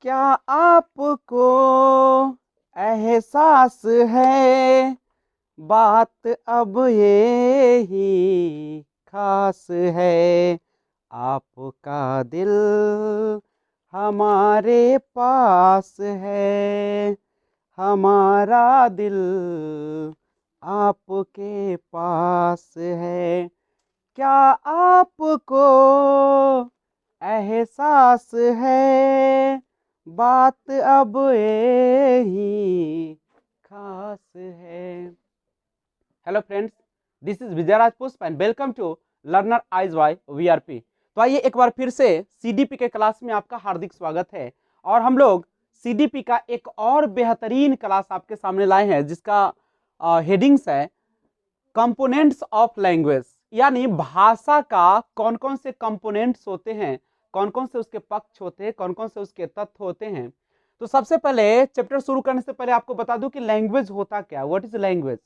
क्या आपको एहसास है, बात अब ये ही खास है। आपका दिल हमारे पास है, हमारा दिल आपके पास है। क्या आपको एहसास है, बात अब यही खास है। Hello friends, this is Vijay Rajput and welcome to learner eyes Y VRP. तो आइए एक बार फिर से सीडीपी के क्लास में आपका हार्दिक स्वागत है। और हम लोग सीडीपी का एक और बेहतरीन क्लास आपके सामने लाए हैं, जिसका हेडिंग्स है कंपोनेंट्स ऑफ लैंग्वेज, यानी भाषा का कौन कौन से कंपोनेंट्स होते हैं, कौन कौन से उसके पक्ष होते हैं, कौन कौन से उसके तत्व होते हैं। तो सबसे पहले चैप्टर शुरू करने से पहले आपको बता दूं कि लैंग्वेज होता क्या, what is language.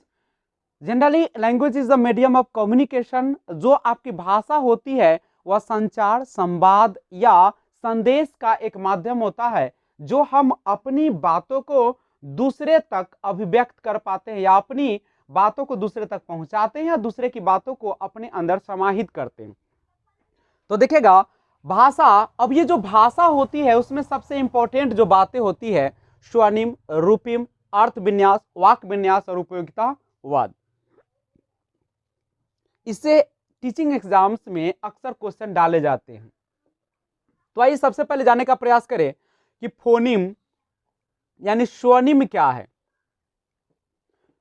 Generally language is the medium of communication. जो आपकी भाषा होती है वह संचार, संवाद या संदेश का एक माध्यम होता है, जो हम अपनी बातों को दूसरे तक अभिव्यक्त कर पाते हैं, या अपनी बातों को दूसरे तक पहुंचाते हैं, या दूसरे की बातों को अपने अंदर समाहित करते हैं। तो देखिएगा भाषा, अब ये जो भाषा होती है उसमें सबसे इंपॉर्टेंट जो बातें होती है, स्वनिम, रूपिम, अर्थ विन्यास, वाक विन्यास और उपयोगितावाद। इससे टीचिंग एग्जाम्स में अक्सर क्वेश्चन डाले जाते हैं। तो आइए सबसे पहले जानने का प्रयास करें कि फोनिम यानी स्वनिम क्या है।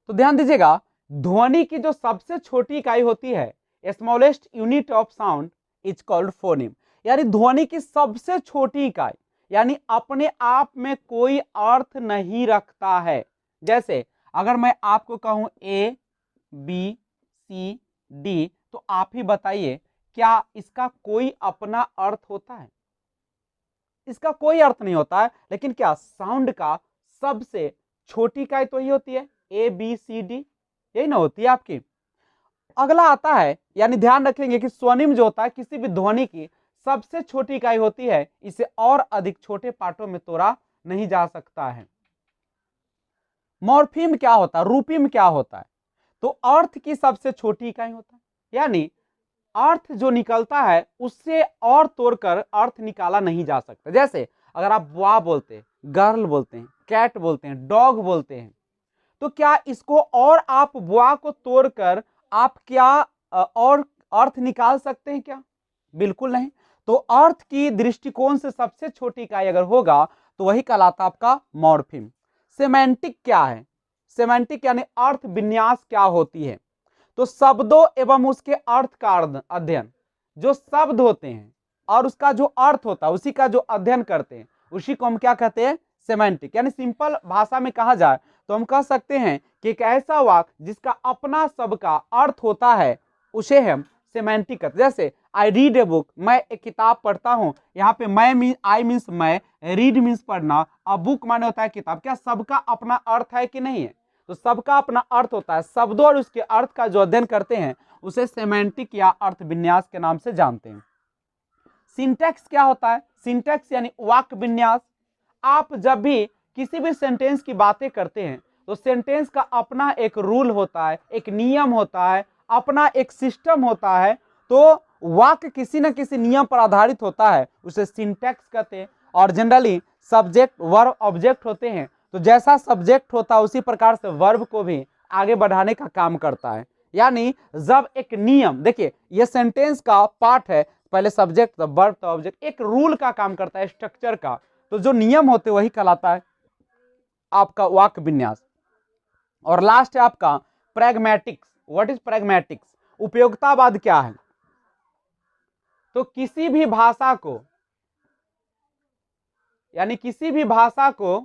तो ध्यान दीजिएगा, ध्वनि की जो सबसे छोटी इकाई होती है, smallest unit of sound is called phoneme. यानी ध्वनि की सबसे छोटी इकाई, यानी अपने आप में कोई अर्थ नहीं रखता है। जैसे अगर मैं आपको कहूं ए बी सी डी, तो आप ही बताइए क्या इसका कोई अपना अर्थ होता है? इसका कोई अर्थ नहीं होता है। लेकिन क्या साउंड का सबसे छोटी इकाई तो ही होती है ए बी सी डी, यही ना होती है आपकी। अगला आता है, यानी ध्यान रखेंगे कि स्वनिम जो होता है किसी भी ध्वनि की सबसे छोटी इकाई होती है, इसे और अधिक छोटे पार्टों में तोड़ा नहीं जा सकता है। मॉर्फीम क्या होता है, रूपिम क्या होता है? तो अर्थ की सबसे छोटी इकाई होता है, यानी अर्थ जो निकलता है उससे और तोड़कर अर्थ निकाला नहीं जा सकता। जैसे अगर आप बुआ बोलते हैं, गर्ल बोलते हैं, कैट बोलते हैं, डॉग बोलते हैं, तो क्या इसको और आप बुआ को तोड़कर आप क्या और अर्थ निकाल सकते हैं क्या? बिल्कुल नहीं। तो अर्थ की दृष्टिकोण से सबसे छोटी इकाई अगर होगा तो वही कहलाता आपका मॉर्फिम। सेमेंटिक क्या है? सेमेंटिक यानी अर्थ विन्यास क्या होती है? तो शब्दों एवं उसके अर्थ का अध्ययन, जो शब्द होते हैं और उसका जो अर्थ होता है उसी का जो अध्ययन करते हैं, उसी को हम क्या कहते हैं? सेमेंटिक। यानी सिंपल भाषा में कहा जाए तो हम कह सकते हैं कि एक ऐसा वाक्य जिसका अपना सबका अर्थ होता है उसे हम सेमेंटिक कहते हैं। जैसे आई रीड ए बुक, मैं एक किताब पढ़ता हूं। यहाँ पे मैं आई मीन्स मैं, रीड मीन्स पढ़ना, अब बुक माने होता है किताब। क्या सबका अपना अर्थ है कि नहीं है? तो सबका अपना अर्थ होता है। शब्दों और उसके अर्थ का जो अध्ययन करते हैं उसे सेमेंटिक या अर्थ विन्यास के नाम से जानते हैं। सिंटैक्स क्या होता है? सिंटैक्स यानी वाक्य विन्यास। आप जब भी किसी भी सेंटेंस की बातें करते हैं तो सेंटेंस का अपना एक रूल होता है, एक नियम होता है, अपना एक सिस्टम होता है। तो वाक्य किसी न किसी नियम पर आधारित होता है, उसे सिंटैक्स कहते हैं। और जनरली सब्जेक्ट, वर्ब, ऑब्जेक्ट होते हैं। तो जैसा सब्जेक्ट होता है उसी प्रकार से वर्ब को भी आगे बढ़ाने का काम करता है। यानी जब एक नियम, देखिए ये सेंटेंस का पार्ट है, पहले सब्जेक्ट, तब वर्ब, तब ऑब्जेक्ट, एक रूल का काम करता है, स्ट्रक्चर का। तो जो नियम होते वही कहलाता है आपका वाक्य विन्यास। और लास्ट है आपका प्रैग्मैटिक्स। What is प्रैग्मैटिक्स? उपयोगितावाद क्या है? तो किसी भी भाषा को, यानी किसी भी भाषा को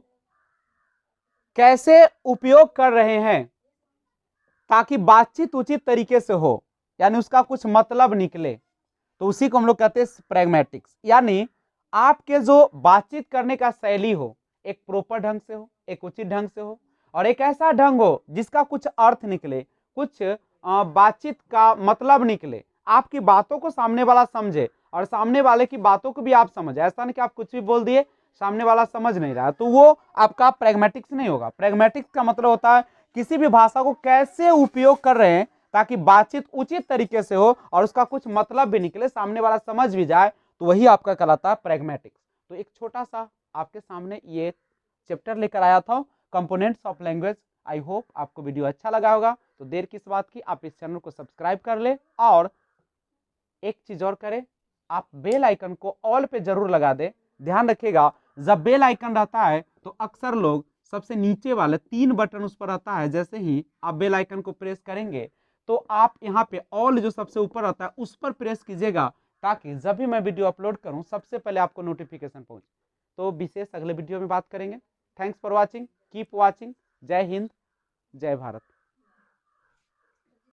कैसे उपयोग कर रहे हैं ताकि बातचीत उचित तरीके से हो, यानी उसका कुछ मतलब निकले, तो उसी को हम लोग कहते हैं प्रैग्मैटिक्स। यानी आपके जो बातचीत करने का शैली हो, एक प्रॉपर ढंग से हो, एक उचित ढंग से हो, और एक ऐसा ढंग हो जिसका कुछ अर्थ निकले, कुछ बातचीत का मतलब निकले, आपकी बातों को सामने वाला समझे और सामने वाले की बातों को भी आप समझे। ऐसा नहीं कि आप कुछ भी बोल दिए, सामने वाला समझ नहीं रहा है, तो वो आपका प्रैग्मेटिक्स नहीं होगा। प्रैग्मेटिक्स का मतलब होता है किसी भी भाषा को कैसे उपयोग कर रहे हैं ताकि बातचीत उचित तरीके से हो और उसका कुछ मतलब भी निकले, सामने वाला समझ भी जाए, तो वही आपका कहलाता है प्रैग्मेटिक्स। तो एक छोटा सा आपके सामने ये चैप्टर लेकर आया था, components of language. I hope आपको वीडियो अच्छा लगा होगा। तो देर किस बात की, आप इस चैनल को सब्सक्राइब कर ले और एक चीज और करें, आप बेल आइकन को ऑल पे जरूर लगा दे। ध्यान रखिएगा, जब बेल आइकन रहता है तो अक्सर लोग सबसे नीचे वाले 3 बटन उस पर रहता है, जैसे ही आप बेल आइकन को प्रेस करेंगे तो आप यहाँ पे ऑल जो सबसे ऊपर रहता है उस पर प्रेस कीजिएगा, ताकि जब भी मैं वीडियो अपलोड करूं सबसे पहले आपको नोटिफिकेशन पहुंचे। तो विशेष अगले वीडियो में बात करेंगे। Thanks for watching, keep watching. जय हिंद, जय भारत।